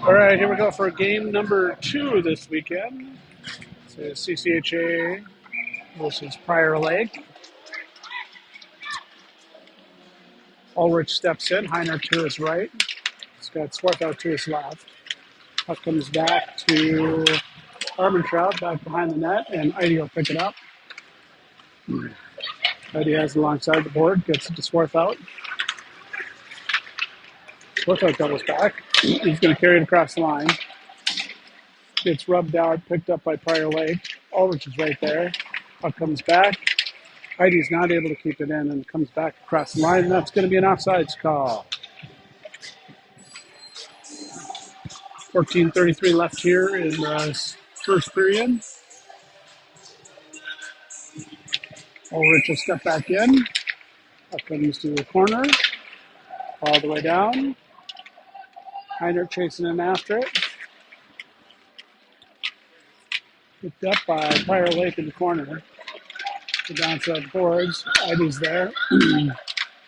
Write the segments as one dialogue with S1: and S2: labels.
S1: All right, here we go for game number 2 this weekend. So CCHA versus Prior Lake. Ulrich steps in, Heiner to his right. He's got Swarthout to his left. Puck comes back to Armentrout, back behind the net, and Heidi will pick it up. Heidi has it alongside the board, gets it to Swarthout. Swarthout doubles back. He's going to carry it across the line. Gets rubbed out, picked up by Prior Lake. Ulrich is right there. Puck comes back. Heidi's not able to keep it in and comes back across the line. That's going to be an offsides call. 14:33 left here in the first period. Ulrich will step back in. Puck comes to the corner. All the way down. Heiner chasing in after it. Picked up by Prior Lake in the corner. The downside boards. Heidi's there.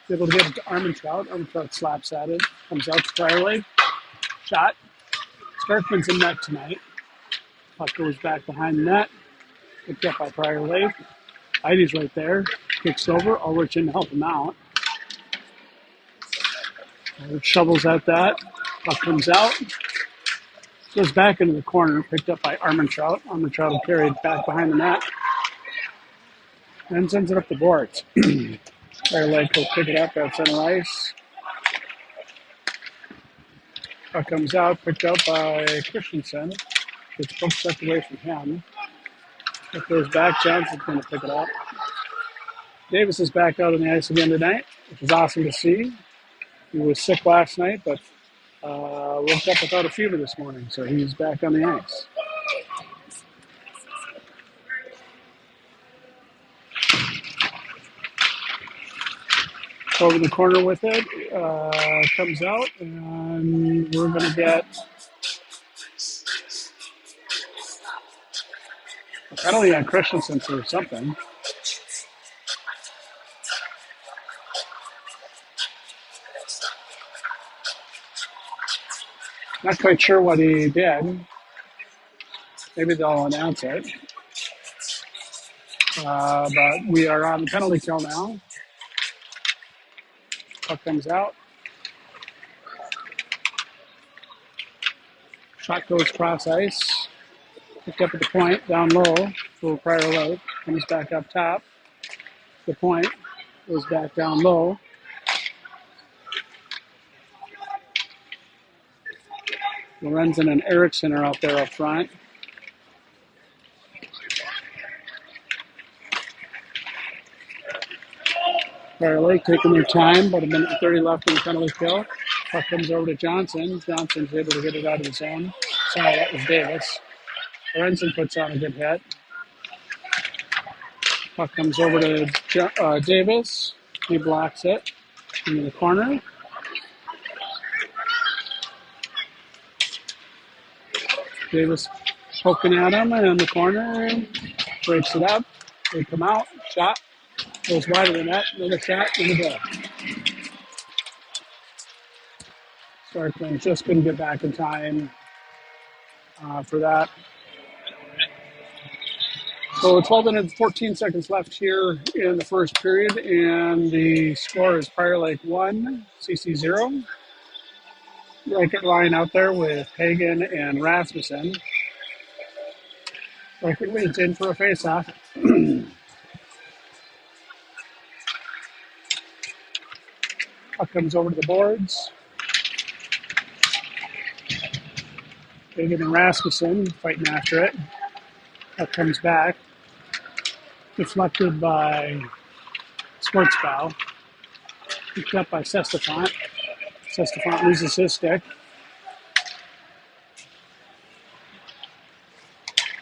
S1: Able to get it to Armentrout. Armentrout slaps at it. Comes out to Prior Lake. Shot. Starkman's in net tonight. Puck goes back behind the net. Picked up by Prior Lake. Heidi's right there. Kicks over. Ulrich in to help him out. Ulrich shovels at that. Puck comes out. Goes back into the corner. Picked up by Armentrout. Armentrout will carry it back behind the net. And sends it up the boards. Prior Lake will pick it up at center ice. Puck comes out, picked up by Christensen. Gets both stepped away from him. It goes back, Johnson's going to pick it up. Davis is back out on the ice again tonight, which is awesome to see. He was sick last night, but woke up without a fever this morning, so he's back on the ice. Over the corner with it, comes out, and we're going to get a penalty on Christensen for something. Not quite sure what he did. Maybe they'll announce it. But we are on the penalty kill now. Puck comes out. Shot goes cross ice. Picked up at the point, down low for Prior Lake. Comes back up top. The point goes back down low. Lorenzen and Erickson are out there up front. Prior Lake taking their time, about a minute and 30 left in the penalty kill. Puck comes over to Johnson. Johnson's able to get it out of the zone. Sorry, that was Davis. Lorenzen puts on a good hit. Puck comes over to Davis. He blocks it into the corner. Davis poking at him in the corner. Breaks it up. They come out. Shot. Goes wide of the net. Another shot in the goal. Starkman just couldn't get back in time for that. So 12 minutes, 14 seconds left here in the first period, and the score is Prior Lake 1, CC 0. Reichert line out there with Hagen and Rasmussen. Reichert leads in for a face-off. Puck comes over to the boards. Hagen and Rasmussen fighting after it. Puck comes back. Deflected by Schwartzbow. Picked up by Sestafant. Sestafant loses his stick.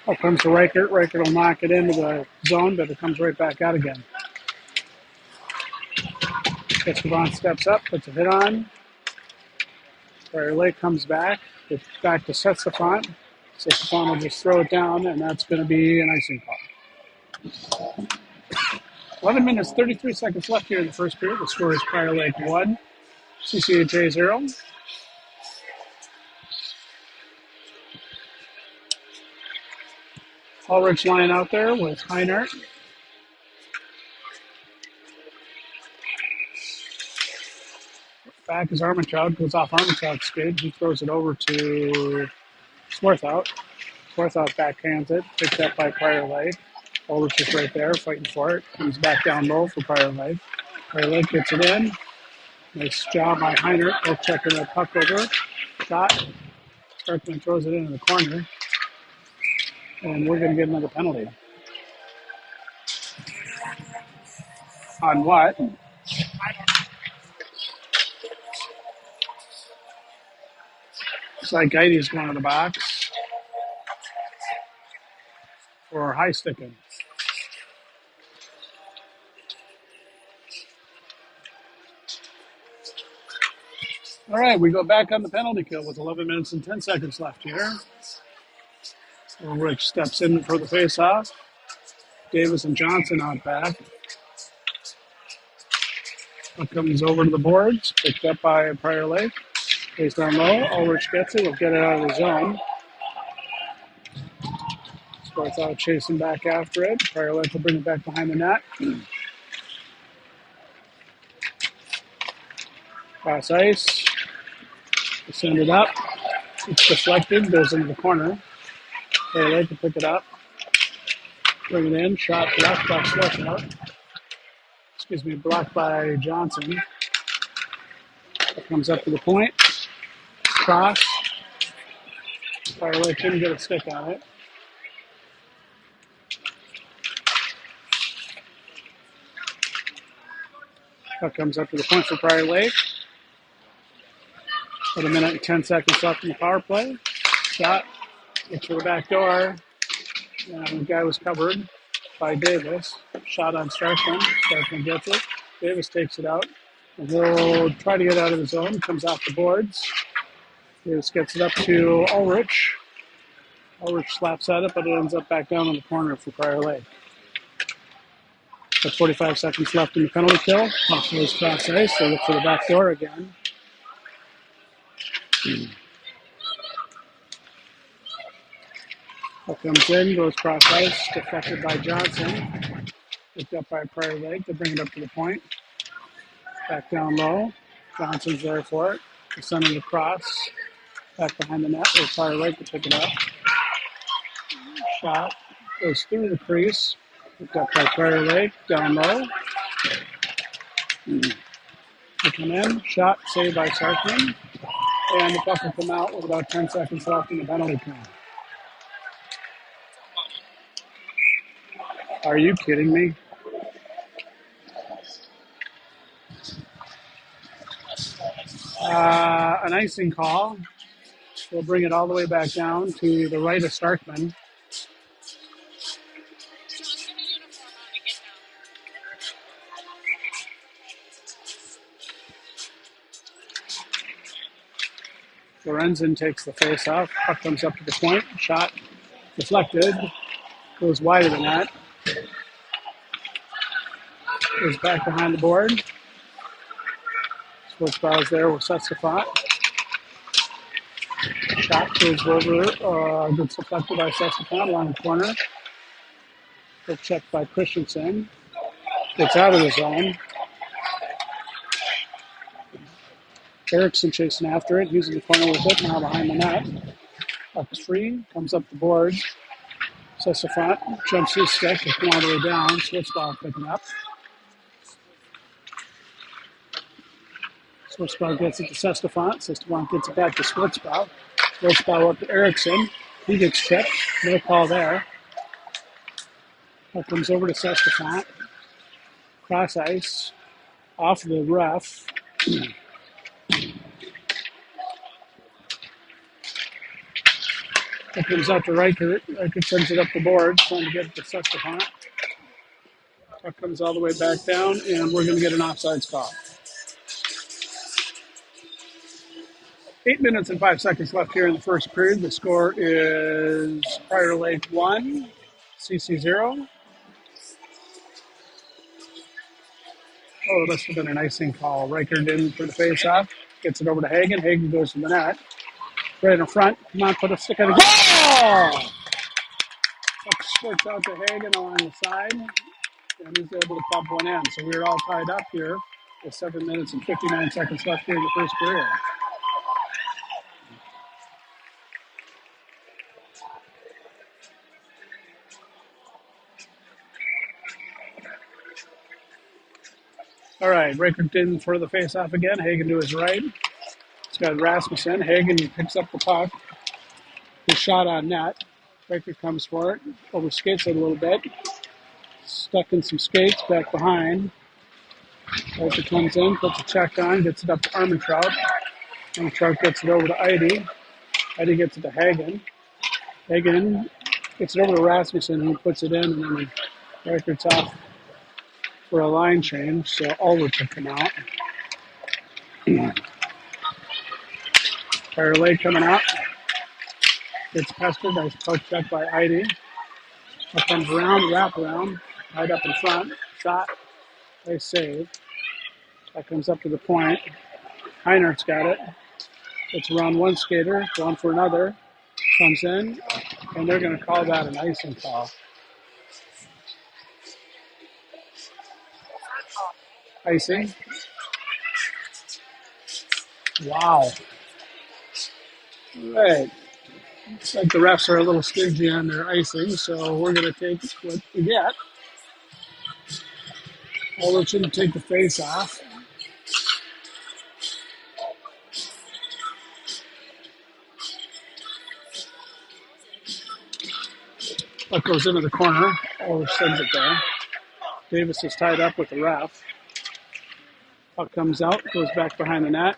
S1: Puck comes to Reichert. Reichert will knock it into the zone, but it comes right back out again. Sestafant steps up, puts a hit on. Prior Lake comes back. It's back to Sestafant. Sestafant will just throw it down, and that's going to be an icing call. 11 minutes, 33 seconds left here in the first period. The score is Prior Lake 1, CCHA 0. Ulrich line out there with Heinert. Back is Armentrout, goes off Armentrout's skid. He throws it over to Swarthout. Swarthout backhands it, picked up by Prior Lake. Ulrich is right there fighting for it. Comes back down low for Prior Lake. Prior Lake gets it in. Nice job by Heinert. Both checking the puck over. Shot. Starkman throws it into the corner. And we're going to get another penalty. On what? Looks like Geidy's going to the box. Or high sticking. All right, we go back on the penalty kill with 11 minutes and 10 seconds left here. Ulrich steps in for the face-off. Davis and Johnson out back. Puck comes over to the boards, picked up by Prior Lake. Placed down low. Ulrich gets it. We'll get it out of the zone. Starts out chasing back after it. Prior Lake will bring it back behind the net. Cross ice. Send it up. It's deflected. Goes into the corner. Prior Lake to pick it up. Bring it in. Shot blocked by Slushout. Blocked by Johnson. It comes up to the point. Cross. Prior Lake couldn't get a stick on it. Puck comes up to the point for Prior Lake. About a minute and 10 seconds left in the power play. Shot. Gets to the back door. And the guy was covered by Davis. Shot on Starkman. Starkman gets it. Davis takes it out. And he'll try to get out of the zone. Comes off the boards. Davis gets it up to Ulrich. Ulrich slaps at it, but it ends up back down in the corner for Prior Lake. With 45 seconds left in the penalty kill. Off goes cross ice. They look for the back door again. Puck comes in, goes cross ice, deflected by Johnson. Picked up by Prior Lake. They bring it up to the point. Back down low. Johnson's there for it. They're sending it across. Back behind the net. There's Prior Lake to pick it up. Shot. Goes through the crease. Picked up by Prior Lake. Down low. They come in. Shot saved by Sarkman. And the puck will come out with about 10 seconds left in the penalty kill. Are you kidding me? An icing call. We'll bring it all the way back down to the right of Starkman. Lorenzen takes the face off. Puck comes up to the point. Shot deflected. Goes wide of the net. Goes back behind the board. Sportsbow's there with Sestafant. Shot goes over. Gets deflected by Sestafant along the corner. Quick check by Christensen. Gets out of the zone. Erickson chasing after it. He's in the corner with it. Now behind the net. Puck's free. Comes up the board. Sestafant jumps his stick. They come all the way down. Sportsbow picking up. Sportsbow gets it to Sestafant. Sestafant gets it back to Sportsbow. Sportsbow up to Erickson. He gets checked. No call there. Puck comes over to Sestafant. Cross ice. Off the ref. It comes out to Reichert. Reichert sends it up the board, trying to get it to Sestafant. Puck comes all the way back down, and we're going to get an offsides call. 8 minutes and 5 seconds left here in the first period. The score is Prior Lake 1, CC 0. Oh, it must have been an icing call. Reichert in for the face-off. Gets it over to Hagen. Hagen goes to the net. Right in front. Come on, put a stick on the goal! Puck squirts out to Hagen along the side, and he's able to pump one in. So we're all tied up here with 7 minutes and 59 seconds left here in the first period. All right, Reichert in for the face-off again. Hagen to his right. He's got Rasmussen. Hagen picks up the puck. His shot on net. Reichert comes for it. Over skates it a little bit. Stuck in some skates back behind. Reichert comes in, puts a check on, gets it up to Armentrout. Armentrout gets it over to Eide. Eide gets it to Hagen. Hagen gets it over to Rasmussen, who puts it in, and then Reichert's off for a line change, so Ulrich will come out. Fire Lake coming out. Gets pestered. Nice poke check by Eide. Up comes around, wrap around, tied up in front. Shot. Nice save. That comes up to the point. Heinert's got it. It's around one skater, going for another. Comes in, and they're going to call that an icing call. Icing. Wow. All right. Looks like the refs are a little stingy on their icing, so we're going to take what we get. Ulrich should take the face off. Puck goes into the corner. Ulrich sends it there. Davis is tied up with the ref. Puck comes out, goes back behind the net.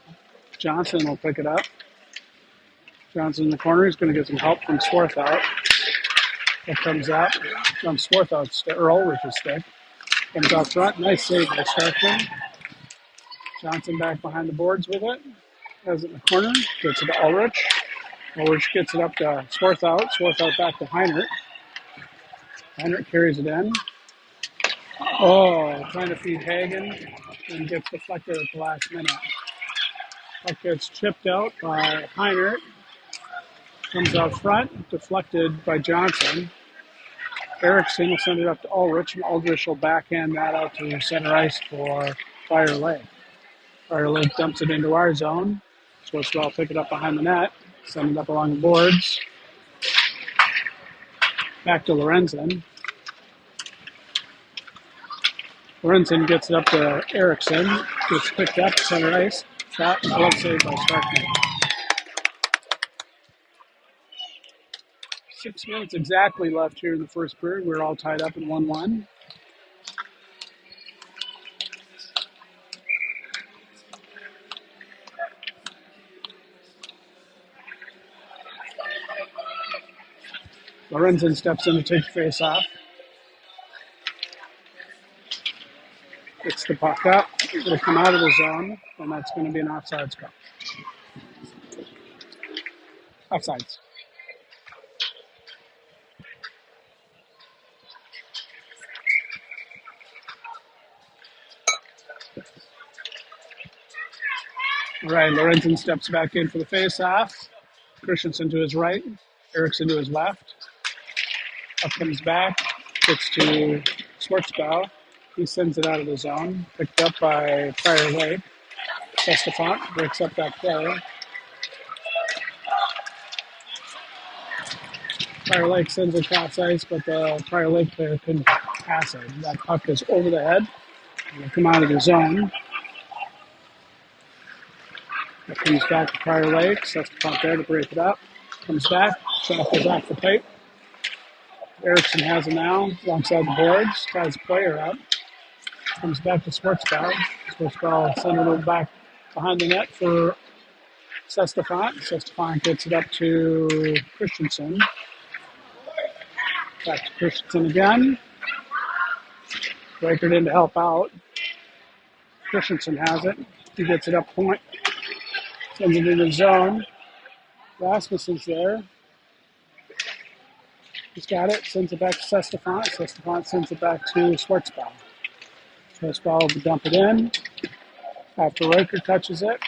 S1: Johnson will pick it up. Johnson in the corner. He's going to get some help from Swarthout. Puck comes out from Swarthout's stick, or Ulrich's stick. Comes out front. Nice save by Starkman. Johnson back behind the boards with it. Has it in the corner. Gets it to Ulrich. Ulrich gets it up to Swarthout. Swarthout back to Heinert. Heinert carries it in. Oh, trying to feed Hagen and gets deflected at the last minute. Puck gets chipped out by Heinert. Comes out front, deflected by Johnson. Erickson will send it up to Ulrich, and Ulrich will backhand that out to center ice for Fire Lake. Fire Lake dumps it into our zone. Schwartzwell pick it up behind the net, send it up along the boards. Back to Lorenzen. Lorenzen gets it up to Erickson. Gets picked up, center ice. Shot, glove save by Starkman. 6 minutes exactly left here in the first period. We're all tied up in 1-1. Lorenzen steps in to take the face off. Gets the puck up. It'll come out of the zone, and that's going to be an offsides call. Offsides. All right, Lorenzen steps back in for the face-off. Christensen to his right. Erickson to his left. Up comes back. Gets to Schwartzbaugh. He sends it out of the zone. Picked up by Fire Lake. Estefan breaks up that play. Fire Lake sends it across ice, but the Fire Lake player couldn't pass it. That puck is over the head. It'll come out of the zone. It comes back to Fire Lake. Estefan there to break it up. Comes back. Shot goes off the pipe. Erickson has it now, alongside the boards, ties the player up. Comes back to Schwartzbaugh. Schwartzbaugh sends it back behind the net for Sestefan. Sestefan gets it up to Christensen. Back to Christensen again. Reichert in to help out. Christensen has it. He gets it up point. Sends it into the zone. Rasmussen's there. He's got it. Sends it back to Sestefan. Sestefan sends it back to Schwartzbaugh. Schwartzbaugh will dump it in. After Reichert touches it,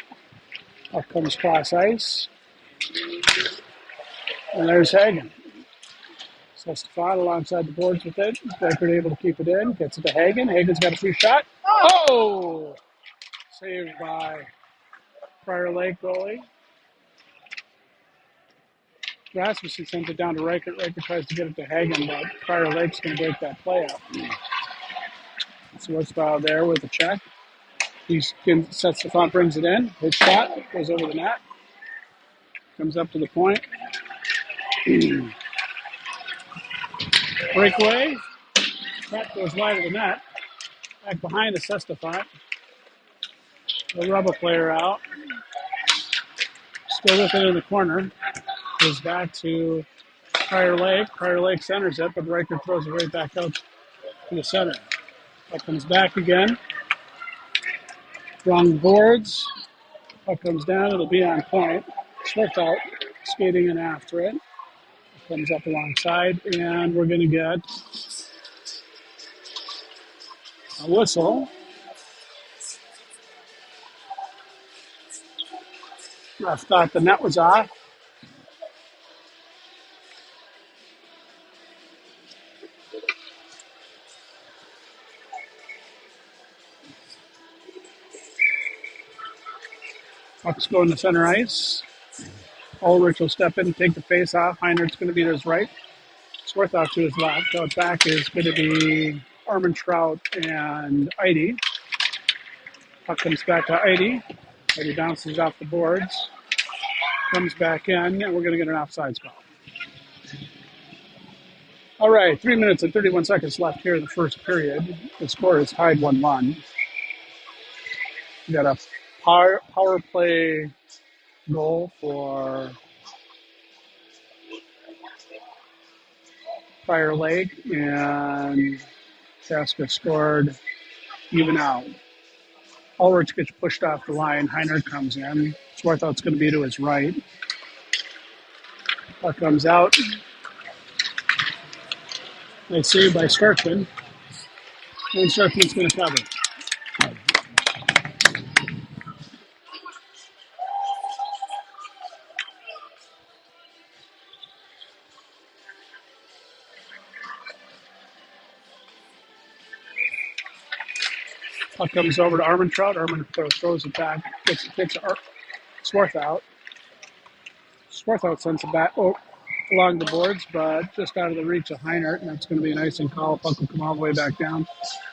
S1: up comes cross ice. And there's Hagen. Sestafan alongside the boards with it. Record able to keep it in. Gets it to Hagen. Hagen's got a free shot. Oh! Saved by Prior Lake goalie. Rasmussen sends it down to Reichert. Reichert tries to get it to Hagen, but Prior Lake's going to break that play up. So what's there with the check? Sestafan brings it in. His shot goes over the net. Comes up to the point. Breakaway. That goes wide of the net. Back behind the Sestafan. They'll rub a player out. Still with it in the corner. Goes back to Prior Lake. Prior Lake centers it, but Riker throws it right back out to the center. That comes back again. Wrong boards. Puck comes down. It'll be on point. Swarthout skating in after it. Comes up alongside, and we're going to get a whistle. Ref thought the net was off. Puck's going to center ice. Ulrich will step in and take the face off. Heinert's going to be to his right. Swarthout to his left. Out back is going to be Armentrout and Eide. Puck comes back to Eide. Eide bounces off the boards. Comes back in, and we're going to get an offsides call. All right, 3 minutes and 31 seconds left here in the first period. The score is tied 1-1. We got a power play goal for Prior Lake, and Chaska scored even out. Ulrich gets pushed off the line. Heiner comes in. Swarthout's going to be to his right. Puck comes out. Nice save by Starkman. And Starkman's going to cover. Puck comes over to Armentrout. Armentrout throws it back. Gets Swarthout. Swarthout sends it back along the boards, but just out of the reach of Heinert, and that's going to be an icing call. Puck will come all the way back down,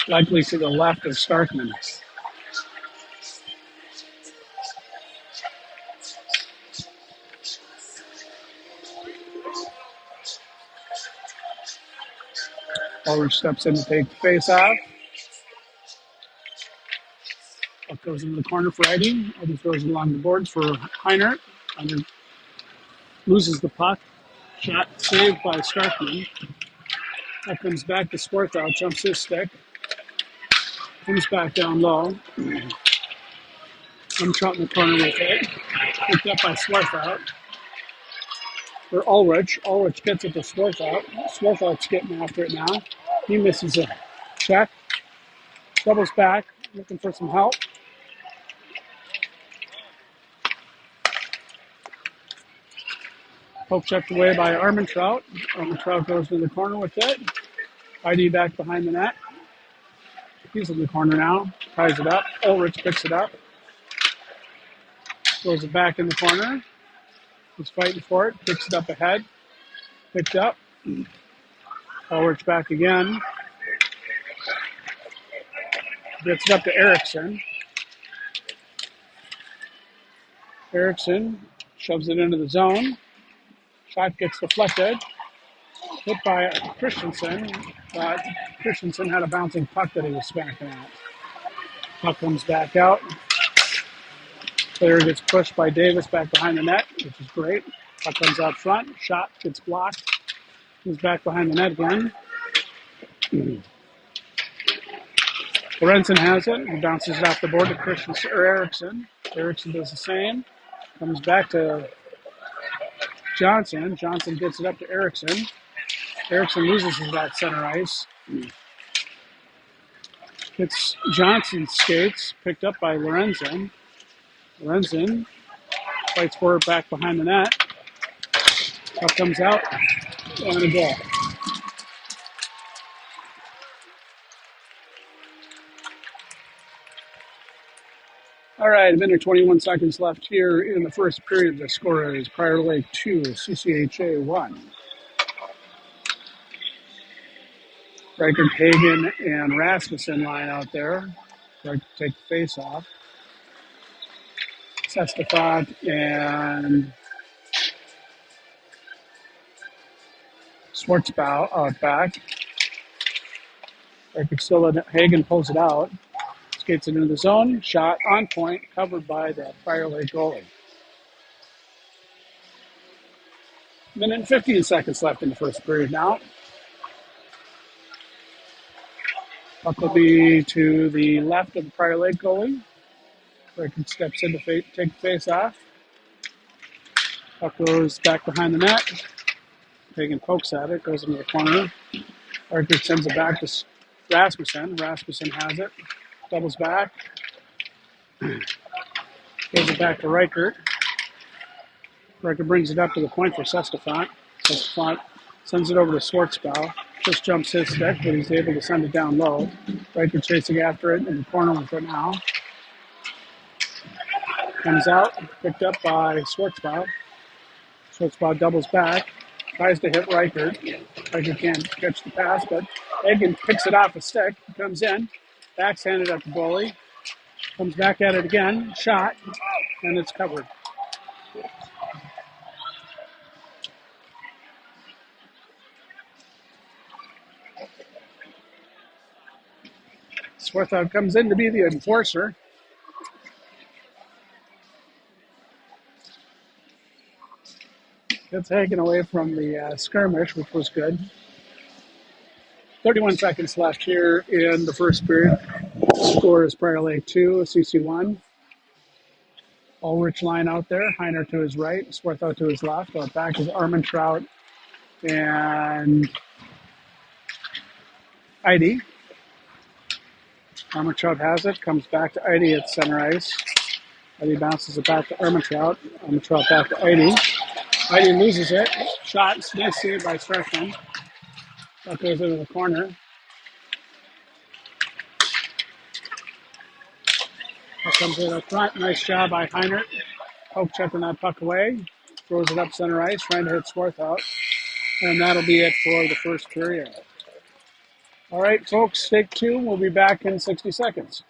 S1: likely to the left of Starkman. Ulrich steps in to take the face off. Puck goes into the corner for Eide. Eide throws it along the boards for Heinert. Heinert loses the puck. Shot saved by Starkman. That comes back to Swarthout. Jumps his stick. Comes back down low. Armentrout in the corner with it. Picked up by Swarthout. For Ulrich. Ulrich gets it to Swarthout. Swarthout's getting after it now. He misses a check. Doubles back. Looking for some help. Poke checked away by Armentrout. Armentrout goes to the corner with it. Eide back behind the net. He's in the corner now. Ties it up. Ulrich picks it up. Throws it back in the corner. He's fighting for it. Picks it up ahead. Picked up. Ulrich back again. Gets it up to Eriksson. Eriksson shoves it into the zone. Shot gets deflected. Hit by Christensen, but Christensen had a bouncing puck that he was smacking at. Puck comes back out. Player gets pushed by Davis back behind the net, which is great. Puck comes out front. Shot gets blocked. He's back behind the net again. Lorenzen has it. He bounces it off the board to Christensen or Eriksson. Eriksson does the same. Comes back to Johnson. Johnson gets it up to Eriksson. Eriksson loses his at center ice. It's Johnson's skates, picked up by Lorenzen. Lorenzen fights for it back behind the net. Puck comes out, and a goal. All right, a minute 21 seconds left here in the first period. The score is Prior Lake 2, CCHA 1. Reichert, Hagen, and Rasmussen line out there. Right to take the face off. Sestafant and Schwartzbau out back. Reichert still in it. Hagen pulls it out. Skates it into the zone. Shot on point, covered by the Prior Lake goalie. Minute and 15 seconds left in the first period now. Puck will be to the left of the Prior Lake goalie. Reichert steps in to take the face off. Puck goes back behind the net. Hagen pokes at it, goes into the corner. Reichert sends it back to Rasmussen. Rasmussen has it, doubles back, gives it back to Reichert. Reichert brings it up to the point for Sestafant. Sestafant sends it over to Schwartzbau. Just jumps his stick, but he's able to send it down low. Reichert chasing after it in the corner with it now. Comes out, picked up by Schwartzbau. Schwartzbau doubles back, tries to hit Reichert. Reichert can't catch the pass, but Hagen picks it off a stick, comes in, backhanded at the goalie, comes back at it again, shot, and it's covered. Swarthout comes in to be the enforcer. Gets Hagen away from the skirmish, which was good. 31 seconds left here in the first period. Score is Prior Lake 2, CC 1. Ulrich line out there. Heiner to his right, Swarthout to his left. Out back is Armentrout and Eide. Armentrout has it, comes back to Eide at center ice. Eide bounces it back to Armentrout. Armentrout back to Eide. Eide loses it. Shot, nice save by Strickland. That goes into the corner. That comes in up front. Nice job by Heiner. Poke checking that puck away. Throws it up center ice, trying to hit Swarthout. And that'll be it for the first period. All right, folks, take two. We'll be back in 60 seconds.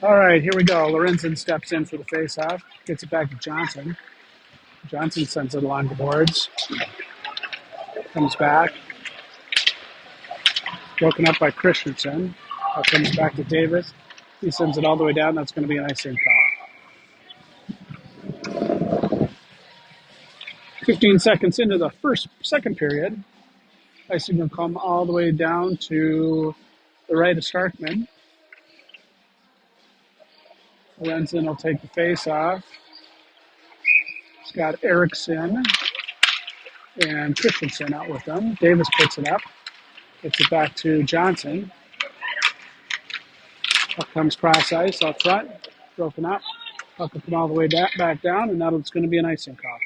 S1: All right, here we go. Lorenzen steps in for the faceoff, gets it back to Johnson. Johnson sends it along the boards, comes back, broken up by Christensen. That comes back to Davis. He sends it all the way down. That's going to be an icing foul. 15 seconds into the second period. Icing will come all the way down to the right of Starkman. Lorenzen will take the face off. Scott Erickson and Christensen out with them. Davis picks it up, gets it back to Johnson. Up comes cross ice out front, broken up. Puck will come all the way back down, and now it's going to be an icing call.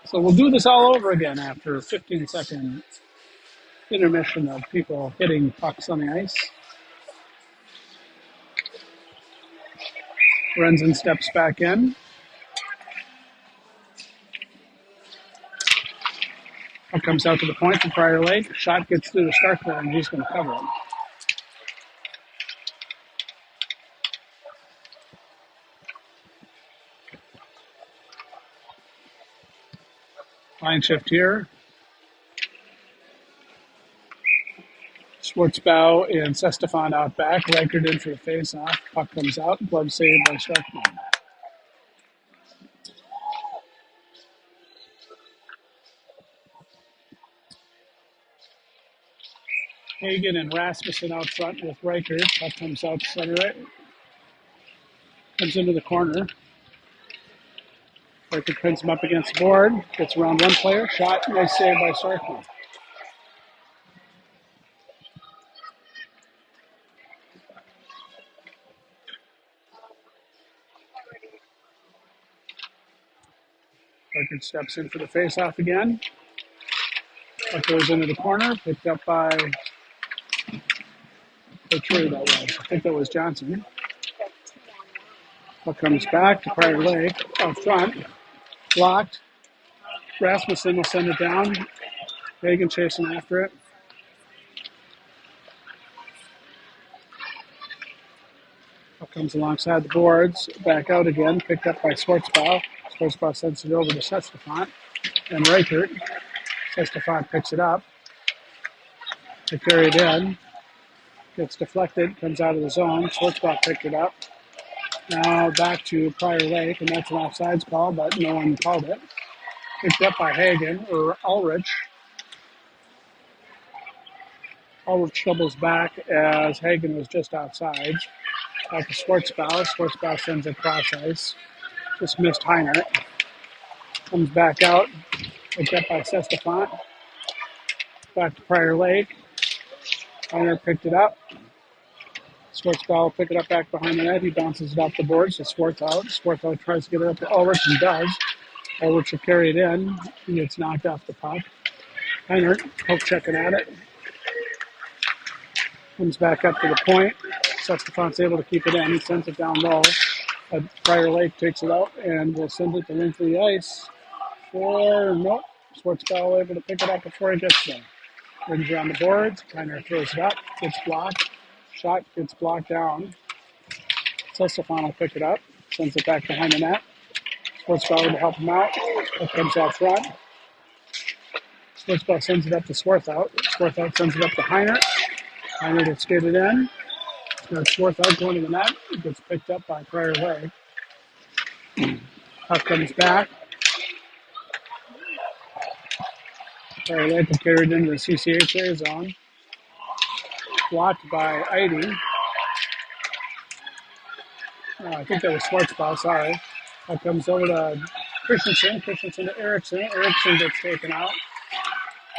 S1: So we'll do this all over again after a 15-second intermission of people hitting pucks on the ice. Renzen steps back in. Puck comes out to the point from Prior Lake. Shot gets through the Starkler, and he's going to cover it. Line shift here. Schwartzbow and Sestefan out back. Reichert in for the face-off. Puck comes out. Glove saved by Starkman. Hagen and Rasmussen out front with Reichert. Puck comes out to center it. Comes into the corner. Reichert pins him up against the board. Gets around one player. Shot. Nice save by Starkman. Reichert steps in for the face-off again. Puck goes into the corner. Picked up by... Which way that was? I think that was Johnson. Puck comes back to Prior Lake out front. Blocked. Rasmussen will send it down. Hagen chasing after it. Puck comes alongside the boards. Back out again. Picked up by Schwartzbow. Schwartzbow sends it over to Sestefan and Reichert. Sestefan picks it up. They carry it in. Gets deflected. Comes out of the zone. Schwartzbow picked it up. Now back to Prior Lake, and that's an offsides call, but no one called it. Picked up by Hagen, or Ulrich. Ulrich doubles back as Hagen was just outside. Back to Schwartzbow. Schwartzbow sends it cross ice. Just missed Heiner. Comes back out. Picked up by Sestefan. Back to Prior Lake. Heiner picked it up. Schwartzbow will pick it up back behind the net. He bounces it off the board, so Schwartz out. Schwartz out tries to get it up to Ulrich and does. Ulrich will carry it in. He gets knocked off the puck. Heiner, poke checking at it. Comes back up to the point. Sestefan's able to keep it in. He sends it down low. Prior Lake takes it out and will send it the length of the ice. Nope. Schwartzbow able to pick it up before he gets there. Rings around the boards. Heiner throws it up. Gets blocked. Shot gets blocked down. Sestefan will pick it up. Sends it back behind the net. Schwartzbow to help him out. It comes out front. Schwartzbow sends it up to Swarthout. Swarthout sends it up to Heiner. Heiner gets skated in. Swarthout going to the net. It gets picked up by Prior Lake. Puck comes back. Prior Lake will carry it into the CCHA zone. Blocked by Eide. I think that was Schwartzbow, sorry. Puck comes over to Christensen. Christensen to Erickson. Erickson gets taken out.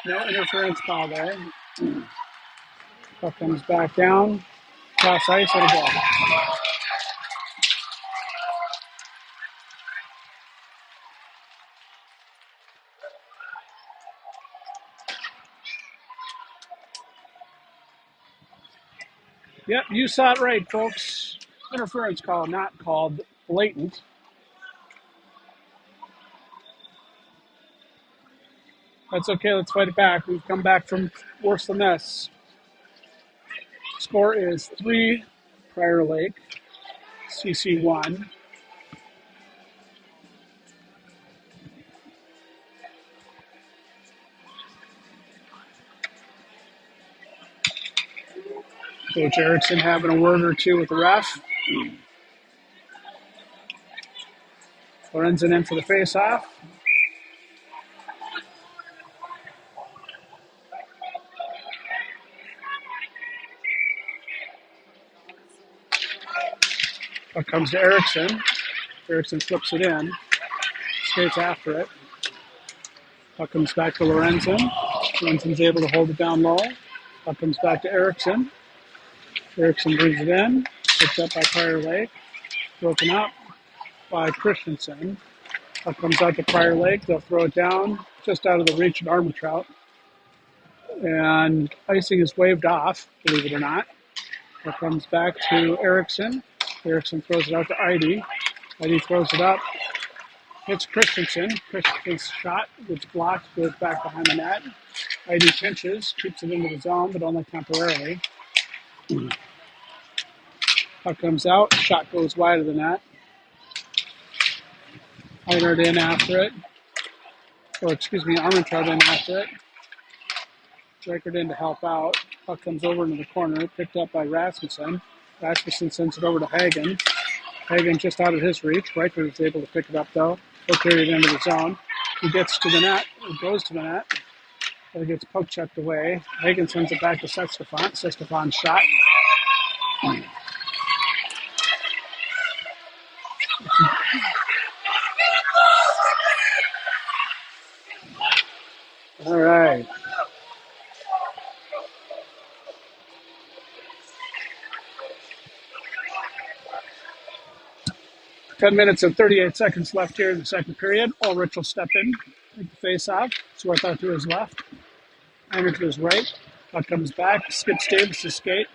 S1: No interference call there. Puck comes back down. Cross ice and a goal. Yep, you saw it right, folks. Interference call, not called blatant. That's okay, let's fight it back. We've come back from worse than this. Score is 3 Prior Lake, CC 1. Coach Erickson having a word or two with the ref. Lorenzen in for the face-off. Puck comes to Eriksson. Eriksson flips it in, skates after it. Puck comes back to Lorenzen. Lorenzen's able to hold it down low. Puck comes back to Eriksson. Eriksson brings it in, picked up by Prior Lake, broken up by Christensen. Puck comes out to Prior Lake. They'll throw it down just out of the reach of Armentrout. And icing is waved off, believe it or not. It comes back to Eriksson. Eriksson throws it out to Eide. Eide throws it up. Hits Christensen. Christensen's shot gets blocked, goes back behind the net. Eide pinches, keeps it into the zone, but only temporarily. Puck comes out. Shot goes wide of the net. Einert in after it. Armentrout in after it. Reichert in to help out. Puck comes over into the corner, picked up by Rasmussen. Rasmussen sends it over to Hagen. Hagen just out of his reach. Reichert is able to pick it up, though. He'll carry it into the zone. He gets to the net. He goes to the net. But it gets poke checked away. Hagen sends it back to Sestefan. Sestefan's shot. All right. Ten minutes and 38 seconds left here in the second period. Ulrich will step in, take the face off. Swarthout to his left. Einert to his right. Puck comes back. Skips Davis' skate.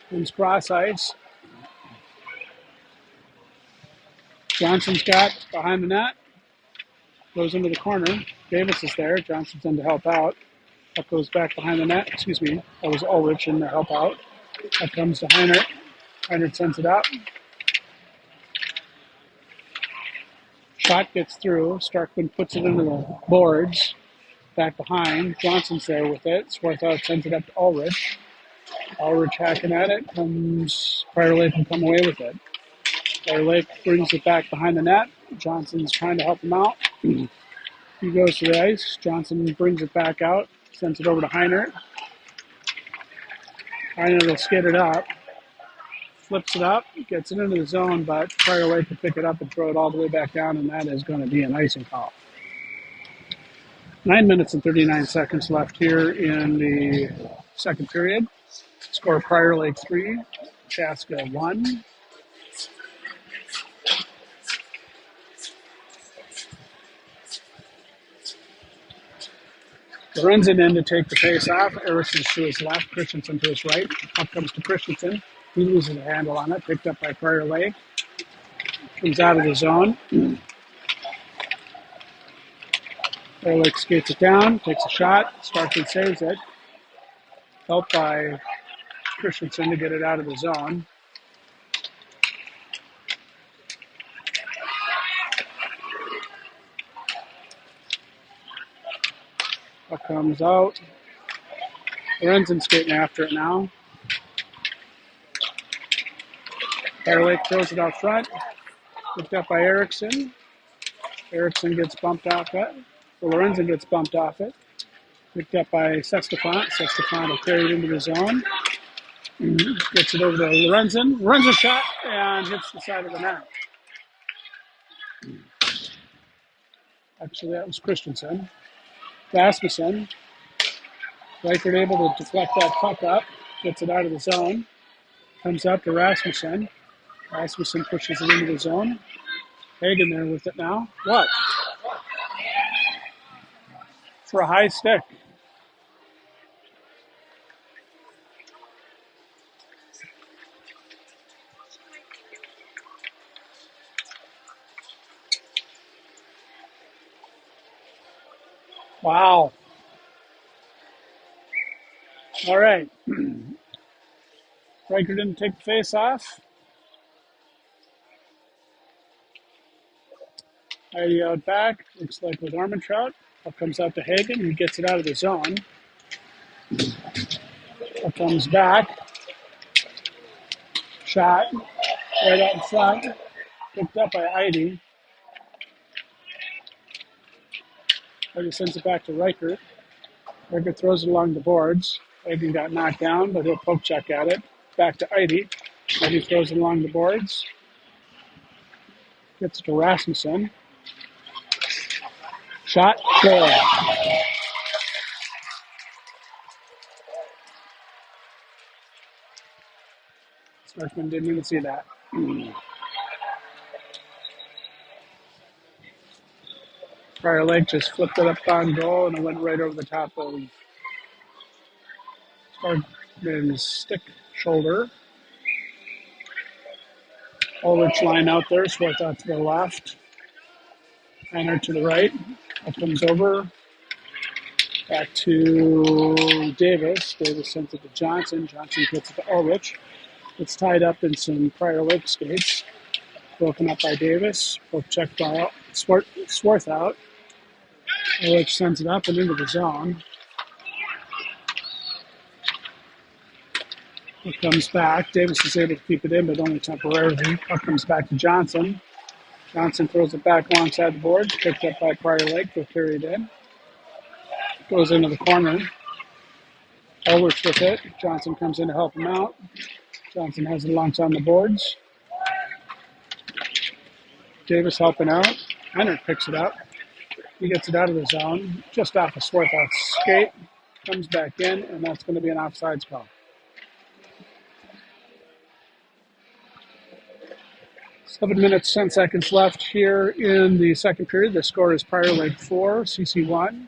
S1: Comes cross ice. Johnson's got behind the net. Goes into the corner. Davis is there. Johnson's in to help out. Puck goes back behind the net. Excuse me. That was Ulrich in to help out. Puck comes to Einert. Einert sends it up. Shot gets through. Starkman puts it into the boards. Back behind. Johnson's there with it. Swarthout sends it up to Ulrich. Ulrich hacking at it. Prior Lake can come away with it. Prior Lake brings it back behind the net. Johnson's trying to help him out. He goes to the ice. Johnson brings it back out. Sends it over to Einert. Einert will skate it up. Flips it up. Gets it into the zone, but Prior Lake can pick it up and throw it all the way back down, and that is going to be an icing call. 9 minutes and 39 seconds left here in the second period. Score Prior Lake 3, Chaska 1. Lorenzen in to take the face off. Eriksson to his left, Christensen to his right. Up comes to Christensen. He loses a handle on it, picked up by Prior Lake. Comes out of the zone. Prior Lake skates it down, takes a shot. Starkman saves it. Helped by Christensen to get it out of the zone. Puck comes out. Lorenzen skating after it now. Prior Lake throws it out front. Picked up by Eriksson. Eriksson gets bumped off it. Lorenzen gets bumped off it. Picked up by Sestefan. Sestefan will carry it into the zone. Gets it over to Lorenzen. Lorenzen shot and hits the side of the net. Actually, that was Christensen. Rasmussen. Reichert able to deflect that puck up. Gets it out of the zone. Comes up to Rasmussen. Rasmussen pushes it into the zone. Hagen there with it now. What? For a high stick. Wow. All right. Reichert didn't take the face off. Heidi out back. Looks like with Armentrout. Puck comes out to Hagen. He gets it out of the zone. Puck comes back. Shot. Right out in front. Picked up by Heidi. Heidi sends it back to Reichert. Reichert throws it along the boards. Hagen got knocked down, but he'll poke check at it. Back to Heidi. Heidi throws it along the boards. Gets it to Rasmussen. Shot, goal. Starkman didn't even see that. Prior Lake just flipped it up on goal and it went right over the top of Starkman's stick shoulder. Ulrich line out there, Swarth out to the left. Heiner to the right. That comes over. Back to Davis. Davis sends it to Johnson. Johnson gets it to Ulrich. It's tied up in some Prior Lake skates. Broken up by Davis. Both checked by Swarth out. Ulrich sends it up and into the zone. It comes back. Davis is able to keep it in, but only temporarily. It comes back to Johnson. Johnson throws it back alongside the boards. Picked up by Prior Lake. They'll carry it in. Goes into the corner. Ulrich with it. Johnson comes in to help him out. Johnson has it alongside the boards. Davis helping out. Heiner picks it up. He gets it out of the zone, just off a Swarthout skate. Comes back in, and that's going to be an offsides call. 7 minutes, 10 seconds left here in the second period. The score is Prior Lake 4, CC 1.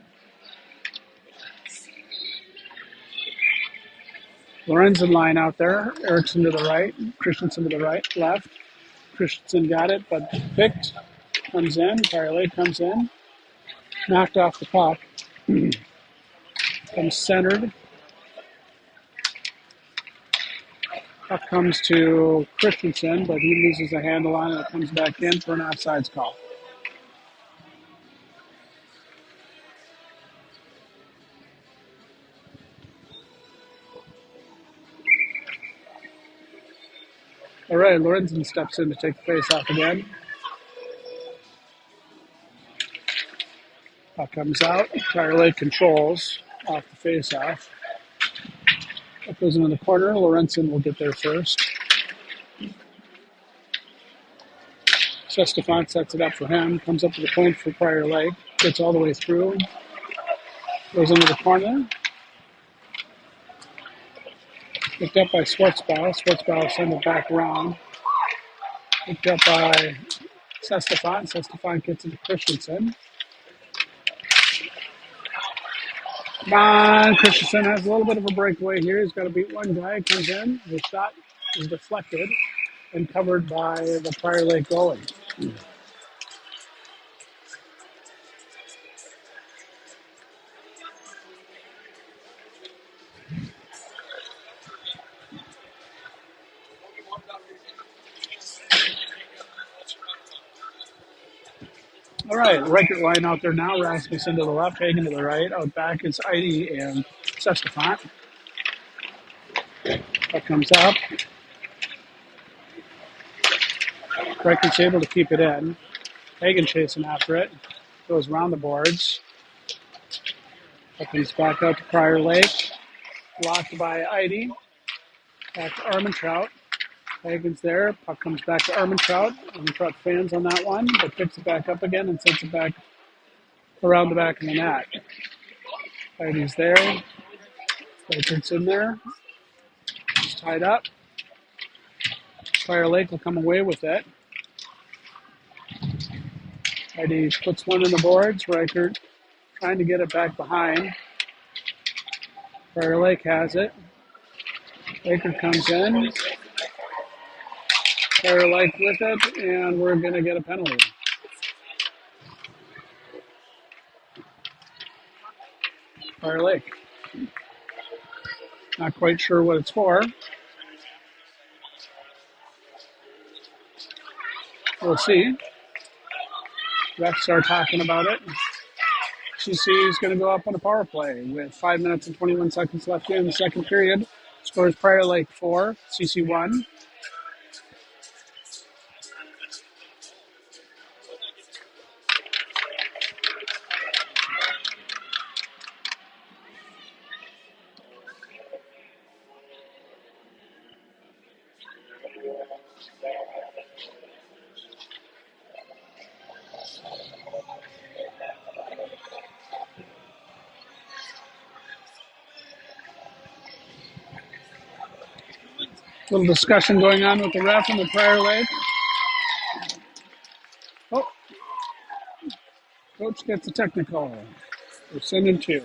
S1: Lorenzen line out there. Erickson to the right. Christensen to the right, left. Christensen got it, but picked. Comes in. Prior Lake comes in. Knocked off the puck. Comes centered. Puck comes to Christensen, but he loses a handle on it. It comes back in for an offsides call. All right, Lorenzen steps in to take the face off again. Puck comes out. Prior Lake controls off the face off. Puck goes into the corner. Lorenzen will get there first. Sestefan sets it up for him. Comes up to the point for Prior Lake. Gets all the way through. Goes into the corner. Picked up by Schwartzbauer. Schwartzbauer sends it back around. Picked up by Sestefan. Sestefan gets it to Christensen. Come on, Christensen has a little bit of a breakaway here. He's got to beat one guy. Comes in. The shot is deflected and covered by the Prior Lake goalie. All right, Reichert line out there now. Rasmussen to the left, Hagen to the right. Out back is Eide and Sestefan. That comes up. Reichert's able to keep it in. Hagen chasing after it. Goes around the boards. That comes back out to Prior Lake. Blocked by Eide. Back to Armentrout. Hagen's there. Puck comes back to Armentrout. Armentrout fans on that one, but picks it back up again and sends it back around the back of the net. Heidi's there. Reichert's in there. It's tied up. Prior Lake will come away with it. Heidi puts one in the boards. Reichert trying to get it back behind. Prior Lake has it. Reichert comes in. Prior Lake with it, and we're going to get a penalty. Prior Lake. Not quite sure what it's for. We'll see. Refs are talking about it. CC is going to go up on a power play with 5 minutes and 21 seconds left in the second period. Scores Prior Lake 4, CC 1. Little discussion going on with the ref in the Prior Lake. Oh, coach gets a technical. We're sending two.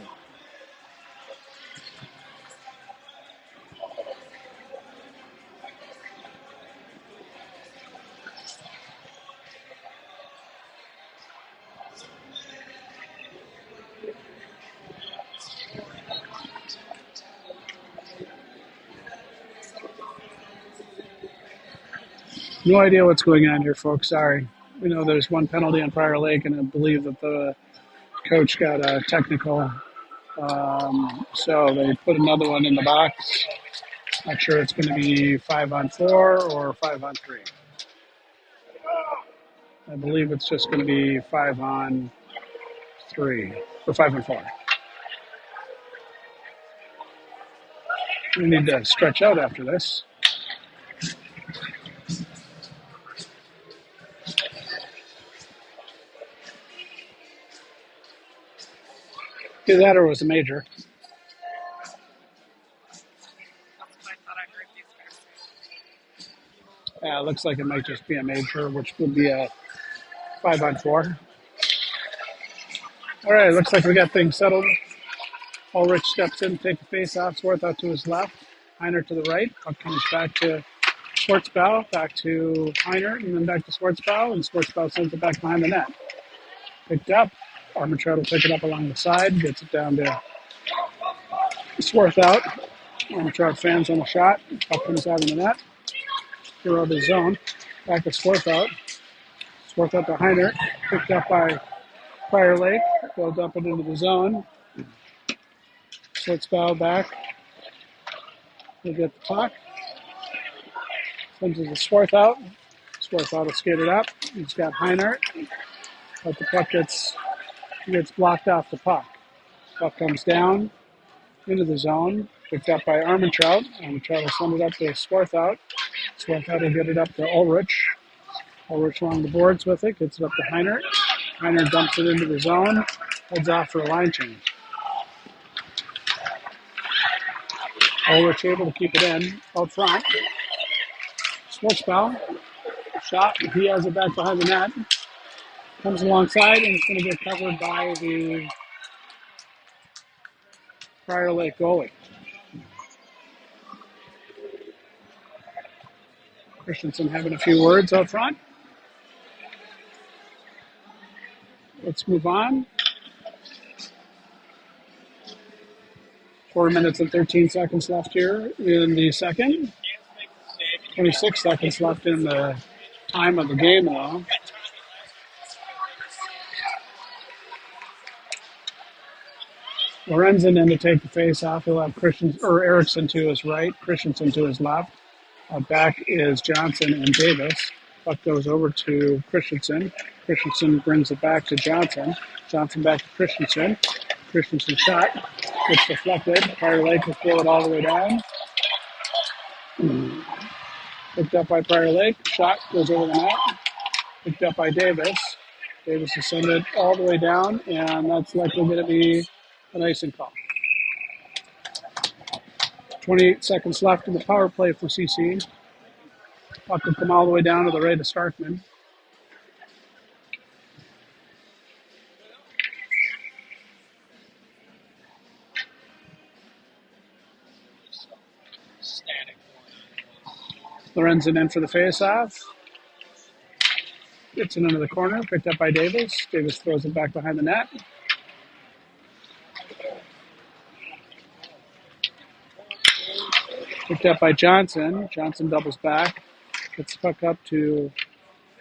S1: No idea what's going on here, folks. Sorry. We know there's one penalty on Prior Lake, and I believe that the coach got a technical. So they put another one in the box. Not sure it's going to be 5-on-4 or 5-on-3. I believe it's just going to be 5-on-3 or 5-on-4. We need to stretch out after this. Either that or it was a major. Yeah, it looks like it might just be a major, which would be a 5-on-4. All right, looks like we got things settled. Ulrich steps in, take the face off. Swarthout to his left, Heiner to the right. Puck comes back to Schwartzbow, back to Heiner, and then back to Schwartzbow, and Schwartzbow sends it back behind the net. Picked up. Armentrout will pick it up along the side, gets it down to Swarthout. Armentrout fans on the shot. Puck comes out in the net. Hero of the zone. Back to Swarthout. Swarthout to Heiner. Picked up by Prior Lake. They'll dump it into the zone. Schwartzbow back. He'll get the puck. Sends it to Swarthout. Swarthout will skate it up. He's got Heiner. But the puck gets blocked off the puck. Puck comes down into the zone. Picked up by Armentrout. Armentrout will send it up to Swarthout. Swarthout will get it up to Ulrich. Ulrich along the boards with it. Gets it up to Heiner. Heiner dumps it into the zone. Heads off for a line change. Ulrich able to keep it in out front. Schwartzbow. Shot. He has it back behind the net. Comes alongside and it's going to get covered by the Prior Lake goalie. Christensen having a few words out front. Let's move on. 4 minutes and 13 seconds left here in the second. 26 seconds left in the time of the game now. Lorenzen in to take the face off. He'll have Erickson to his right, Christensen to his left. Back is Johnson and Davis. Puck goes over to Christensen. Christensen brings it back to Johnson. Johnson back to Christensen. Christensen shot. Gets deflected. Prior Lake will throw it all the way down. Picked up by Prior Lake. Shot goes over the net. Picked up by Davis. Davis will send it all the way down, and that's likely going to be an icing call. 28 seconds left in the power play for CC. Puck will come all the way down to the right of Starkman. Lorenzen in for the face-off. Gets it into the corner, picked up by Davis. Davis throws it back behind the net. Picked up by Johnson. Johnson doubles back. Gets the puck up to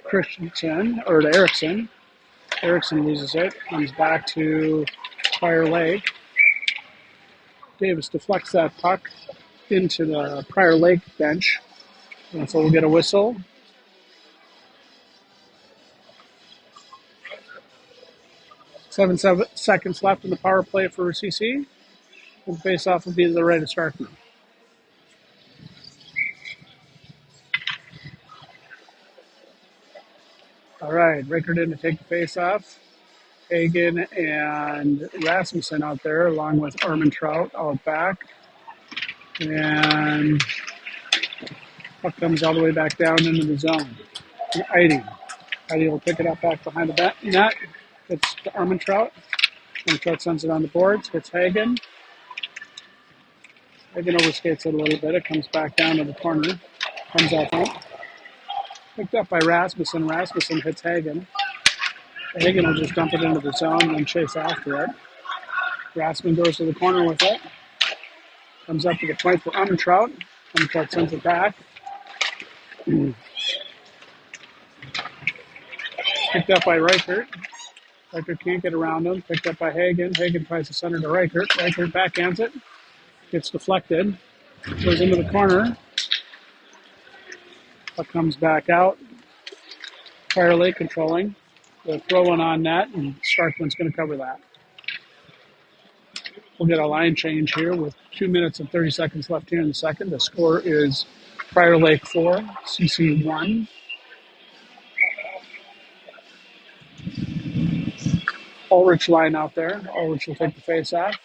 S1: Christensen, or to Erickson. Erickson loses it. Comes back to Prior Lake. Davis deflects that puck into the Prior Lake bench. And so we'll get a whistle. 7 seconds left in the power play for CC. The face-off will be to the right of Starkman. All right, Rickard in to take the face-off. Hagen and Rasmussen out there, along with Armentrout out back. And Puck comes all the way back down into the zone. And Heidi will pick it up back behind the net. It's to Armentrout. Armentrout sends it on the boards. Hits Hagen. Hagen overskates it a little bit. It comes back down to the corner. Comes out front. Picked up by Rasmussen. Rasmussen hits Hagen. Hagen will just dump it into the zone and chase after it. Rasmussen goes to the corner with it. Comes up to the point for Armentrout. Armentrout sends it back. Picked up by Reichert. Reichert can't get around him. Picked up by Hagen. Hagen tries to center to Reichert. Reichert backhands it. Gets deflected. Goes into the corner. Puck comes back out. Fire Lake controlling. They'll throw one on net, and Starkman's going to cover that. We'll get a line change here with 2 minutes and 30 seconds left here in the second. The score is Prior Lake 4, CC 1. Ulrich line out there. Ulrich will take the face off.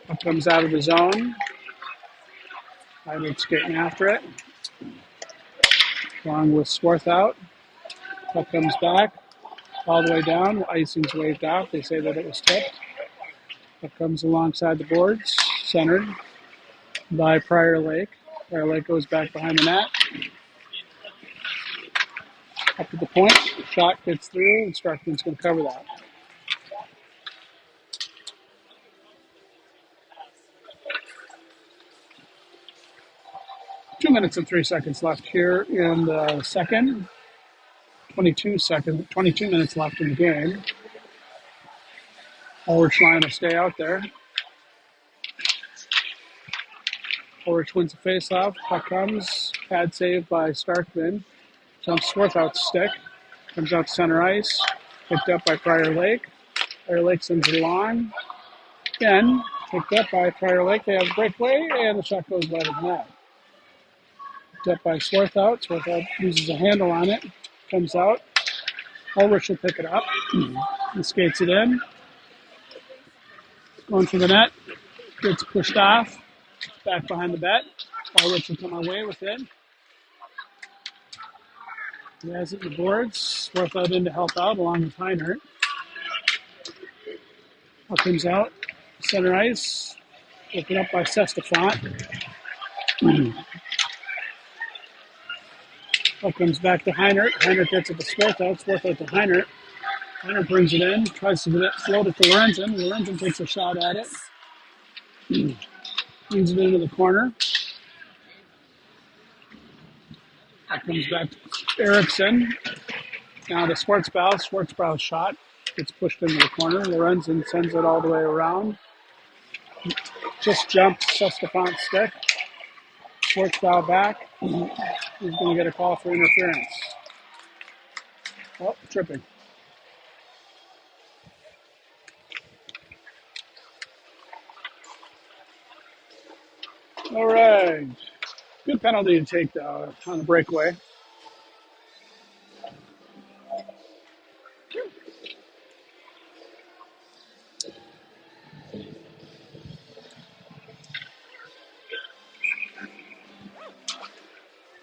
S1: Puck comes out of the zone. Heidel's getting after it. Along with Swarthout. Puck comes back. All the way down. Icing's waved off. They say that it was tipped. Puck comes alongside the boards. Centered by Prior Lake. Prior Lake goes back behind the net. Up to the point. Shot gets through, and Starkman's going to cover that. Two minutes and 3 seconds left here in the second. 22 minutes left in the game. Ulrich line will stay out there. Ulrich wins the face-off. Puck comes. Pad save by Starkman. Jumps Swarthout's stick. Comes out to center ice. Picked up by Prior Lake. Prior Lake sends it along. Again, picked up by Prior Lake. They have a breakaway, and the shot goes wide of the net. Picked up by Swarthout. Swarthout uses a handle on it. Comes out. Ulrich will pick it up. And skates it in. Going for the net. Gets pushed off. Back behind the net. Ulrich will come away with it. He has it in the boards. Swarthout in to help out along with Heinert. Puck comes out. Center ice. Open up by Sestafont. Puck comes back to Heinert. Heinert gets it to Swarthout. Swarthout to Heinert. Heinert brings it in. Tries to float it to Lorenzen. Lorenzen takes a shot at it. Brings it into the corner. That comes back to Eriksson. Now to Schwartzbauer. Schwartzbauer's shot gets pushed into the corner. Lorenzen sends it all the way around. Just jumps Sestafont's stick. Schwartzbauer back. He's going to get a call for interference. Oh, tripping. All right. Good penalty to take on the breakaway.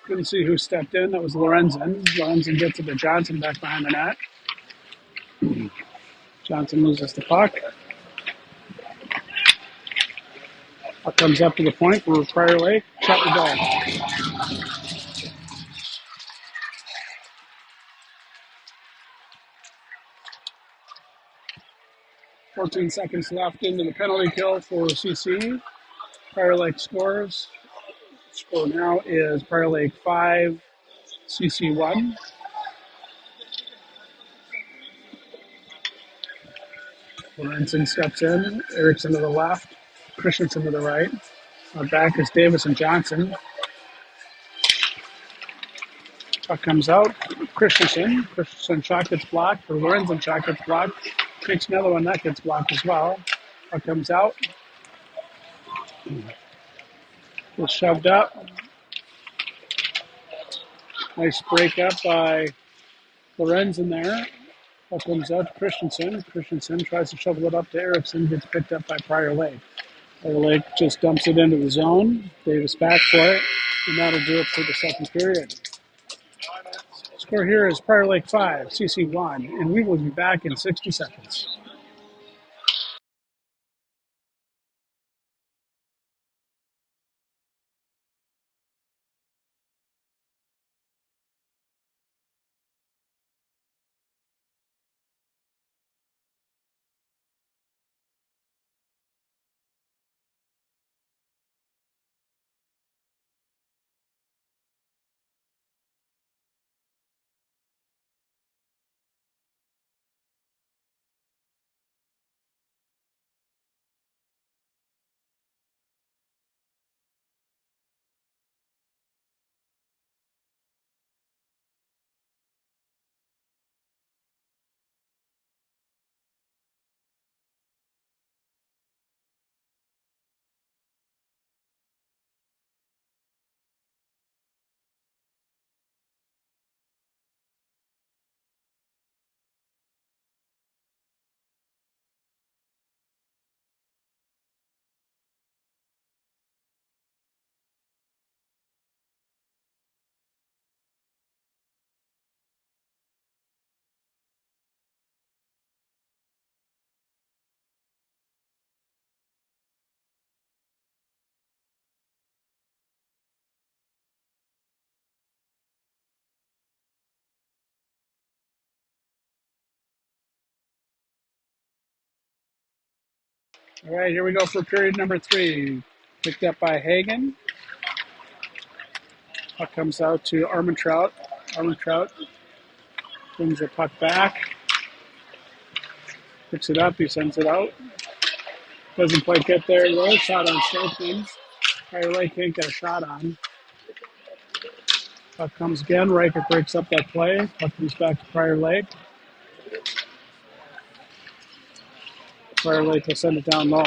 S1: Couldn't see who stepped in. That was Lorenzen. Lorenzen gets it to Johnson back behind the net. Johnson loses the puck. Puck comes up to the point for Prior Lake. Shot and goal. 14 seconds left into the penalty kill for CC. Prior Lake scores. Score now is Prior Lake 5, CC 1. Lorenzen steps in. Eriksson to the left. Christensen to the right. Back is Davis and Johnson. Puck comes out. Christensen shot gets blocked. Or Lorenzen shot gets blocked. Takes another one that gets blocked as well. Puck comes out. Was shoved up. Nice break up by Lorenzen there. Puck comes out to Christensen. Christensen tries to shovel it up to Eriksson. Gets picked up by Prior Lake. Prior Lake just dumps it into the zone. Davis back for it, and that'll do it for the second period. Score here is Prior Lake 5, CC 1, and we will be back in 60 seconds. All right, here we go for period number 3. Picked up by Hagen. Puck comes out to Armentrout. Armentrout brings the puck back. Picks it up, he sends it out. Doesn't quite get there though. Shot on Strokeman. Prior Lake can't get a shot on. Puck comes again. Riker breaks up that play. Puck comes back to Prior Lake. Prior Lake will send it down low.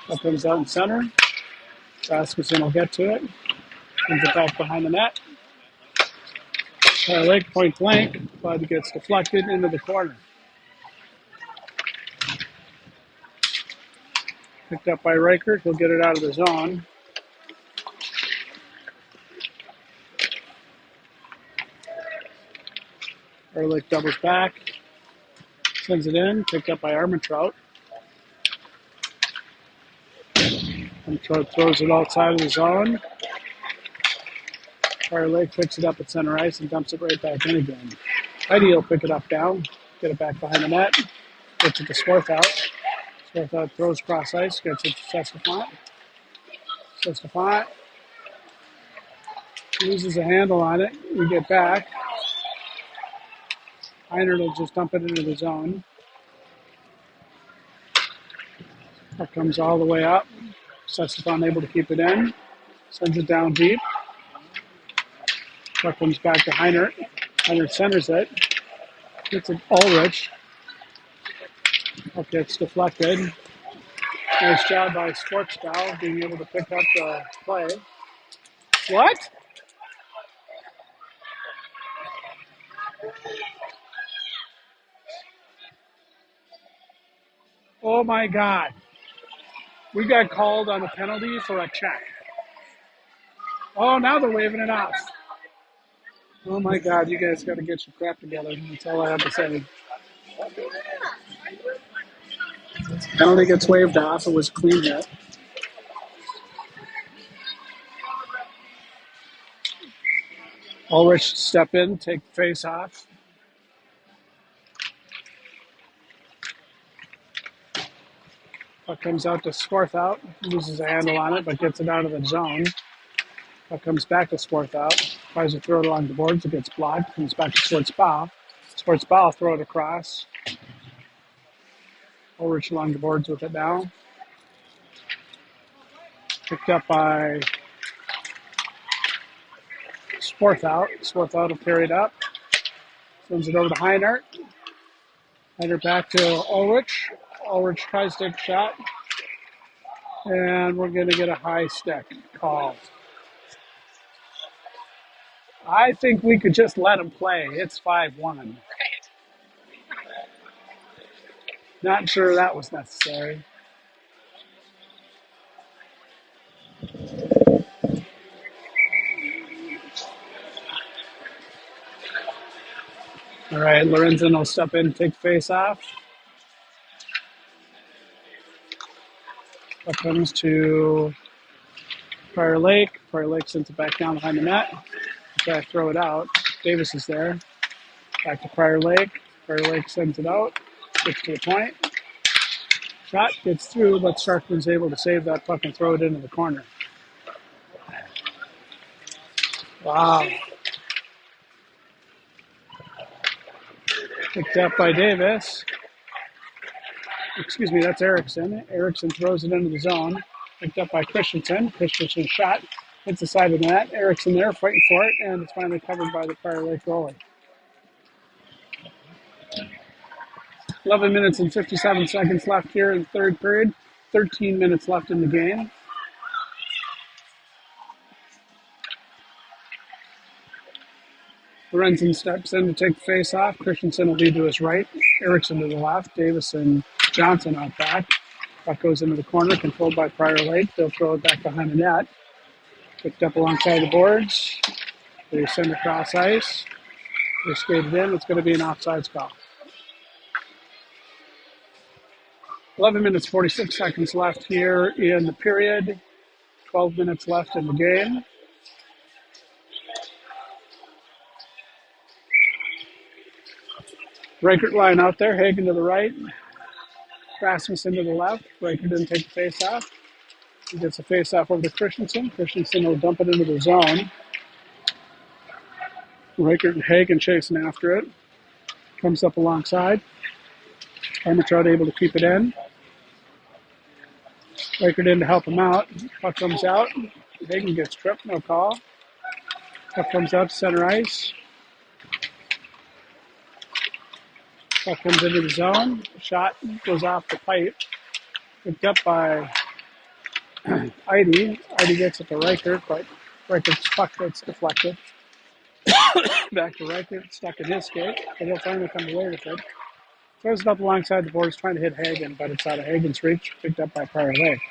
S1: Puck comes out in center. Rasmussen will get to it. Sends it back behind the net. Prior Lake point blank, but it gets deflected into the corner. Picked up by Riker. He'll get it out of the zone. Prior Lake doubles back. Sends it in. Picked up by Armentrout. Armentrout throws it outside of the zone. Prior Lake picks it up at center ice and dumps it right back in again. Heidi will pick it up down, get it back behind the net, gets it to Swarthout. Swarthout throws cross ice, gets it to Sestafont. Sestafont loses a handle on it. We get back. Heiner will just dump it into the zone. That comes all the way up. Sestafont able to keep it in. Sends it down deep. Puck comes back to Heiner. Heiner centers it. Gets it Ulrich. Puck gets deflected. Nice job by Sportstyle being able to pick up the play. What? Oh my God. We got called on a penalty for a check. Oh, now they're waving it off. Oh my God, you guys got to get your crap together. That's all I have to say. Penalty gets waved off. It was a clean hit. Ulrich step in, take the face off. Puck comes out to Swarthout, loses a handle on it, but gets it out of the zone. Puck comes back to Swarthout, tries to throw it along the boards, it gets blocked, comes back to Schwartzbaugh. Schwartzbaugh throw it across. Ulrich along the boards with it now. Picked up by Swarthout. Swarthout will carry it up. Sends it over to Heiner. Heiner back to Ulrich. Ulrich tries to take a shot. And we're going to get a high stick call. I think we could just let him play. It's 5-1. Not sure that was necessary. All right, Lorenzen will step in, take the face off. That comes to Prior Lake. Prior Lake sends it back down behind the net. Try to throw it out. Davis is there. Back to Prior Lake. Prior Lake sends it out. Gets to the point. Shot gets through, but Starkman's able to save that puck and throw it into the corner. Wow. Picked up by Davis. Excuse me, that's Erickson. Erickson throws it into the zone. Picked up by Christensen. Christensen's shot hits the side of the net. Erickson there fighting for it, and it's finally covered by the Prior Lake goalie. 11 minutes and 57 seconds left here in the third period. 13 minutes left in the game. Lorenzen steps in to take the face off. Christensen will be to his right. Erickson to the left. Davis and Johnson out back. Puck goes into the corner, controlled by Prior Lake. They'll throw it back behind the net. Picked up alongside the boards. They send across ice. They skate it in. It's going to be an offsides call. 11 minutes, 46 seconds left here in the period. 12 minutes left in the game. Reichert line out there. Hagen to the right. Rasmussen to the left. Reichert didn't take the face off. He gets the face off over to Christensen. Christensen will dump it into the zone. Reichert and Hagen chasing after it. Comes up alongside. Armitrout able to keep it in. Reichert in to help him out. Puck comes out. Hagen gets tripped, no call. Puck comes out to center ice. Puck comes into the zone. Shot goes off the pipe. Picked up by Eide. Eide gets it to Reichert, but Reichert's puck gets deflected. Back to Reichert, stuck in his skate, but he'll finally come away with it. Throws it up alongside the boards, trying to hit Hagen, but it's out of Hagen's reach. Picked up by Prior Lake.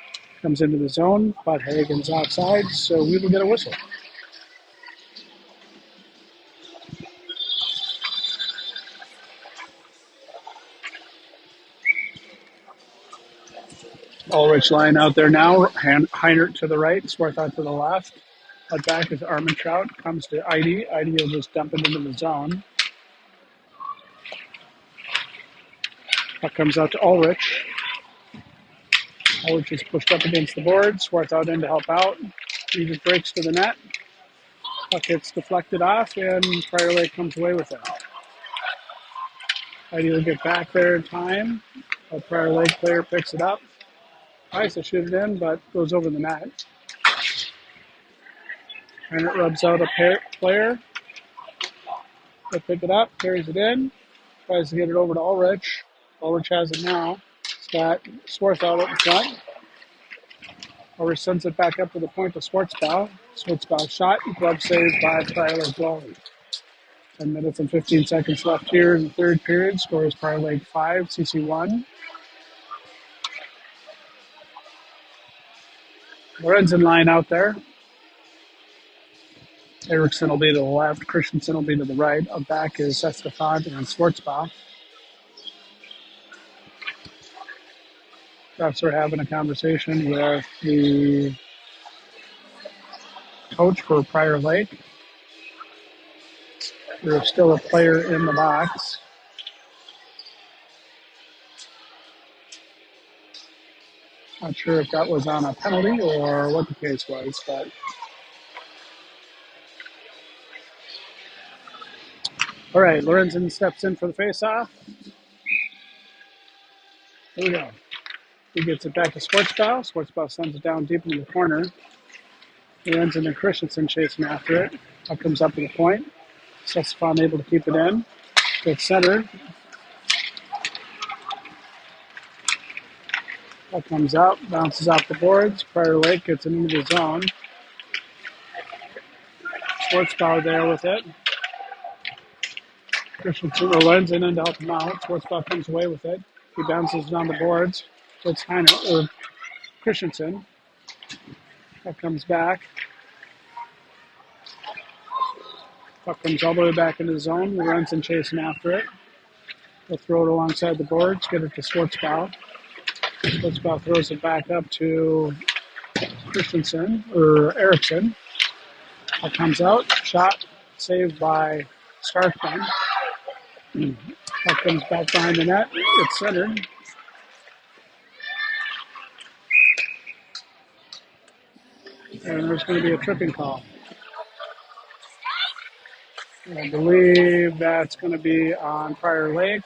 S1: Comes into the zone, but Hagen's outside, so we will get a whistle. Ulrich line out there now. Heinert to the right, Swarthout to the left. Out back is Armentrout. Comes to Eide. Eide will just dump it into the zone. Puck comes out to Ulrich. Ulrich is pushed up against the board. Swarthout in to help out. He just breaks to the net. Puck gets deflected off, and Prior Lake comes away with it. Eide will get back there in time. A Prior Lake player picks it up. Tries to shoot it in, but goes over the net. And it rubs out a player. They pick it up, carries it in, tries to get it over to Ulrich. Ulrich has it now. It's got Swarthout up in front. Ulrich sends it back up to the point to Schwartzbau. Schwartzbau shot, glove saved by Prior Lake goalie. 10 minutes and 15 seconds left here in the third period. Score is Prior Lake 5, CC 1. Lorenzen line out there. Erickson will be to the left. Christensen will be to the right. Up back is Estefan and Schwartzbach. Perhaps we're having a conversation with the coach for Prior Lake. There's still a player in the box. Not sure if that was on a penalty or what the case was, but all right, Lorenzen steps in for the face-off. Here we go. He gets it back to Schwartzbau. Schwartzbau sends it down deep in the corner. Lorenzen and Christensen chasing after it. Puck comes up to the point. Estefan able to keep it in. Good center. Puck comes out, bounces off the boards. Prior Lake gets it into the zone. Schwartzbau there with it. Christensen Lorenzen in to help him out. Schwartzbau comes away with it. He bounces down the boards. It's Christensen. That comes back. Puck comes all the way back into the zone. Runs and chasing after it. They'll throw it alongside the boards, get it to Schwartzbaugh. Schwartzbaugh throws it back up to Christensen, or Erickson. Puck comes out, shot, saved by Scarfman. Puck comes back behind the net, it's centered. And there's going to be a tripping call. I believe that's going to be on Prior Lake.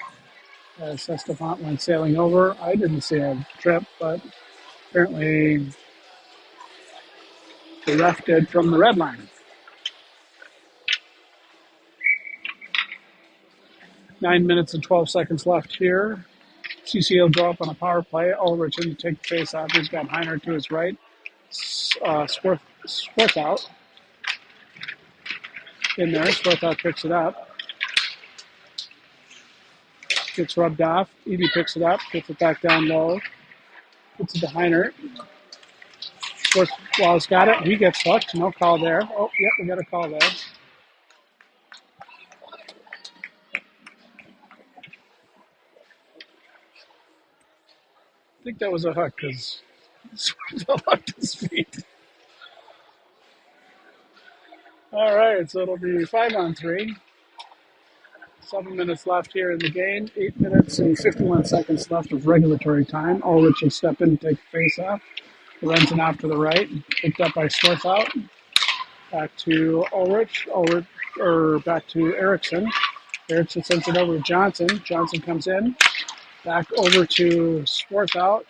S1: As Estefan went sailing over. I didn't see a trip, but apparently the ref did from the red line. 9 minutes and 12 seconds left here. CCO draw up on a power play. Ulrich in to take the face off. He's got Heiner to his right. Swarthout in there. Swarthout picks it up. Gets rubbed off. Edie picks it up. Gets it back down low. Gets it to Heiner. Swartwell's got it. He gets hooked. No call there. Oh, yep, we got a call there. I think that was a hook because Swartwell hooked his feet. All right, so it'll be 5-on-3. 7 minutes left here in the game. 8 minutes and 51 seconds left of regulatory time. Ulrich will step in and take the face off. Lorenzen off to the right. Picked up by Swarthout. Back to Ulrich. Back to Erickson. Erickson sends it over to Johnson. Johnson comes in. Back over to Swarthout.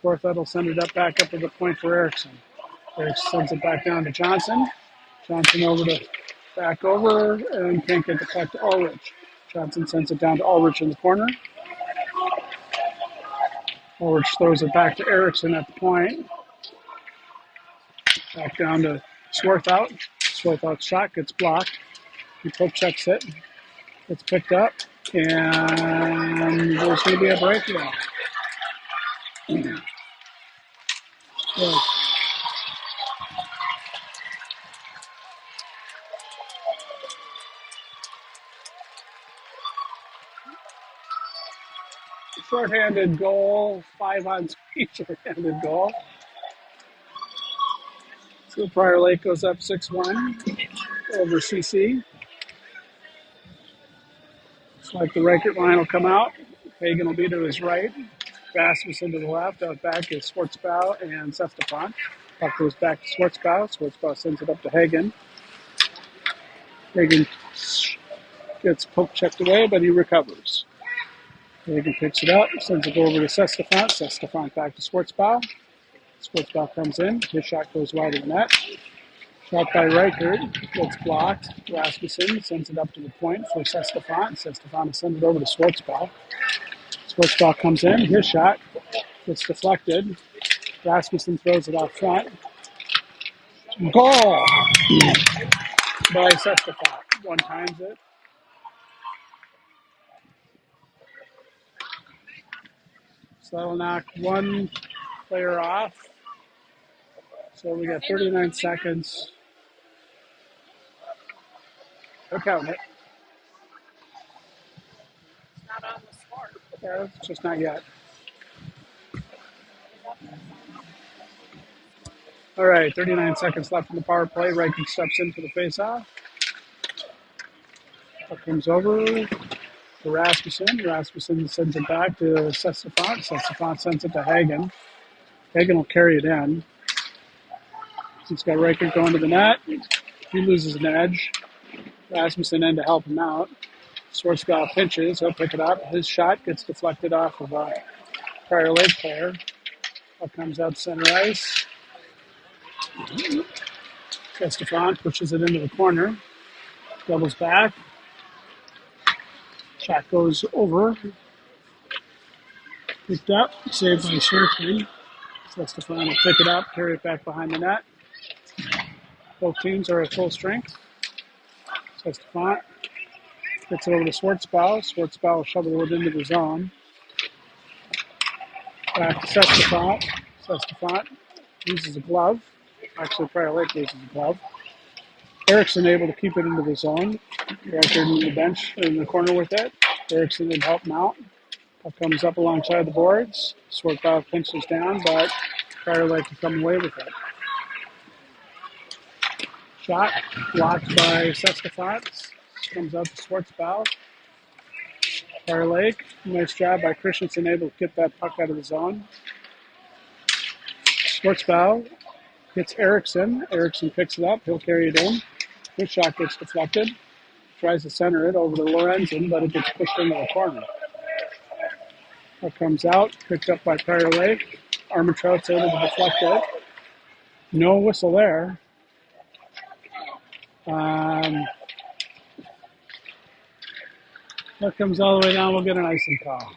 S1: Swarthout will send it back up to the point for Erickson. Erickson sends it back down to Johnson. Johnson back over and can't get the puck to Ulrich. Johnson sends it down to Ulrich in the corner. Ulrich throws it back to Erickson at the point. Back down to Swarthout. Swarthout's shot gets blocked. He poke checks it. It's picked up. And there's going to be a break now. So, shorthanded goal, 5-on-3 shorthanded goal. So Prior Lake goes up 6-1 over CC. Looks like the Reichert line will come out. Hagen will be to his right. Rasmussen to the left. Out back is Schwartzbaugh and Sestefan. Puck goes back to Schwartzbaugh. Schwartzbaugh sends it up to Hagen. Hagen gets poke checked away, but he recovers. Hagen picks it up, sends it over to Sestefan. Sestefan back to Schwartzbaugh. Schwartzbaugh comes in. His shot goes wide of the net. Shot by Reichert. Gets blocked. Rasmussen sends it up to the point for Sestefan. Sestefan sends it over to Schwartzbaugh. Schwartzbaugh comes in. His shot gets deflected. Rasmussen throws it out front. Goal by Sestefan. One times it. So that'll knock one player off. So we got 39 seconds. They're counting it.
S2: It's not on the score.
S1: Yeah, it's just not yet. All right, 39 seconds left in the power play. Reichert steps in for the face-off. Puck comes over to Rasmussen. Rasmussen sends it back to Sestefan. Sestefan sends it to Hagen. Hagen will carry it in. He's got Reichert going to the net. He loses an edge. Rasmussen in to help him out. Schwartzbaugh pinches. He'll pick it up. His shot gets deflected off of a Prior Lake player. Puck comes out center ice. Sestefan pushes it into the corner. Doubles back. Shot goes over. Picked up. Saved by Sherford. Sestefan will pick it up, carry it back behind the net. Both teams are at full strength. Sestefan gets it over to Schwartzbaugh. Schwartzbaugh will shovel it into the zone. Back to Sestefan. Sestefan uses a glove. Actually, Prior Lake uses a glove. Erickson able to keep it into the zone. Directed in the bench in the corner with it. Erickson would help him out. Puck comes up alongside the boards. Swartbow pinches down, but Prior Lake can come away with it. Shot blocked by Seskafats. Comes out to Swartzbow. Prior Lake, nice job by Christensen, able to get that puck out of the zone. Swartzbow hits Erickson. Erickson picks it up. He'll carry it in. His shot gets deflected. Tries to center it over to Lorenzen, but it gets pushed into the corner. Puck comes out, picked up by Prior Lake. Armentrout's able to deflect it. No whistle there. That comes all the way down. We'll get an icing call.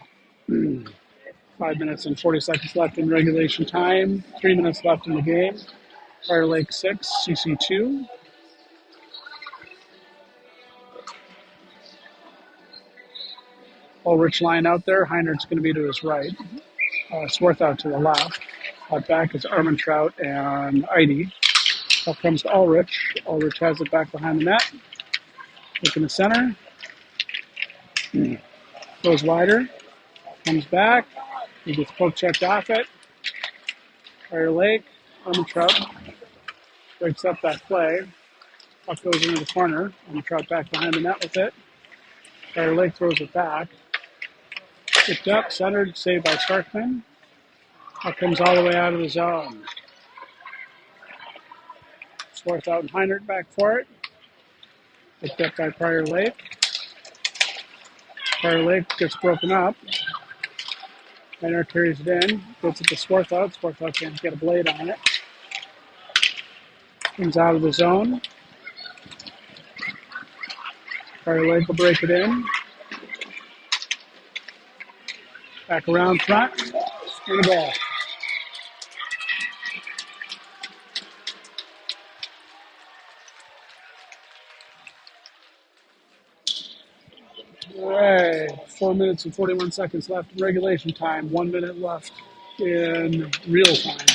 S1: 5 minutes and 40 seconds left in regulation time. 3 minutes left in the game. Prior Lake 6, CC 2. Ulrich line out there. Heinert's going to be to his right. Swarthout to the left. Out back is Armentrout and Eide. Up comes to Ulrich. Ulrich has it back behind the net. Looking to center. Goes wider. Comes back. He gets poke checked off it. Prior Lake. Armentrout breaks up that play. Puck goes into the corner. Armentrout back behind the net with it. Prior Lake throws it back. Picked up, centered, saved by Starkman. Puck comes all the way out of the zone. Swarthout and Heinert back for it. Picked up by Prior Lake. Prior Lake gets broken up. Heinert carries it in, gets it to Swarthout. Swarthout can't get a blade on it. Comes out of the zone. Prior Lake will break it in. Back around front. And the ball. All right, 4 minutes and 41 seconds left in regulation time. 1 minute left in real time.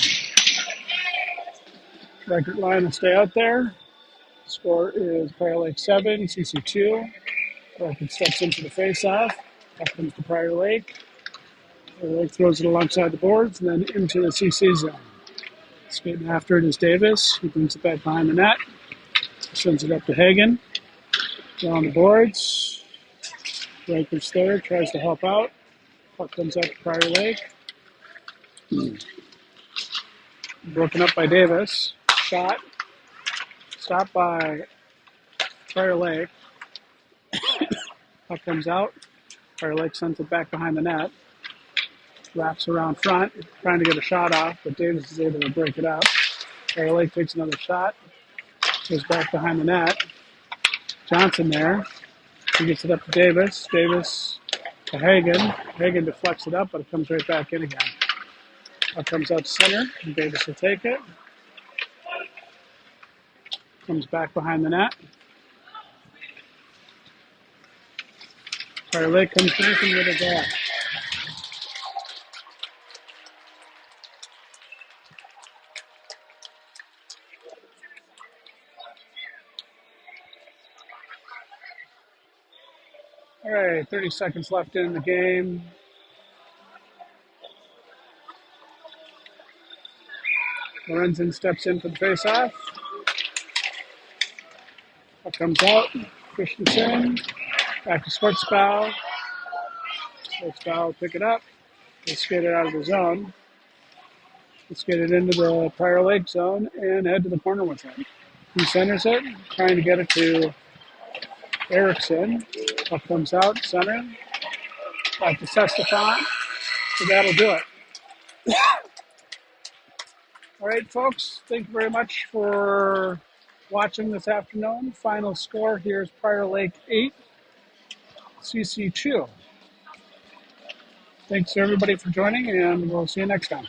S1: Record line will stay out there. Score is Prior Lake 7, CC 2. Record steps into the face-off. Back comes to Prior Lake. Prior Lake throws it alongside the boards and then into the CC zone. Skating after it is Davis. He brings it back behind the net. Sends it up to Hagen. On the boards. Riker's there, tries to help out. Puck comes up to Prior Lake. Broken up by Davis. Shot. Stopped by Prior Lake. Puck comes out. Prior Lake sends it back behind the net. Wraps around front, trying to get a shot off, but Davis is able to break it up. Prior Lake takes another shot. Goes back behind the net. Johnson there. He gets it up to Davis. Davis to Hagen. Hagen deflects it up, but it comes right back in again. Puck comes out to center, and Davis will take it. Comes back behind the net. Prior Lake comes back and with a goal. All right, 30 seconds left in the game. Lorenzen steps in for the face-off. Puck comes out. Christensen. Back to Swartzbow. Swartzbow will pick it up. They skate it out of the zone. They skate it into the Prior Lake zone and head to the corner with it. He centers it, trying to get it to Erickson. Puck comes out, center. Back to Sestafon. So that'll do it. All right, folks. Thank you very much for watching this afternoon. Final score here is Prior Lake 8, CC 2. Thanks everybody for joining, and we'll see you next time.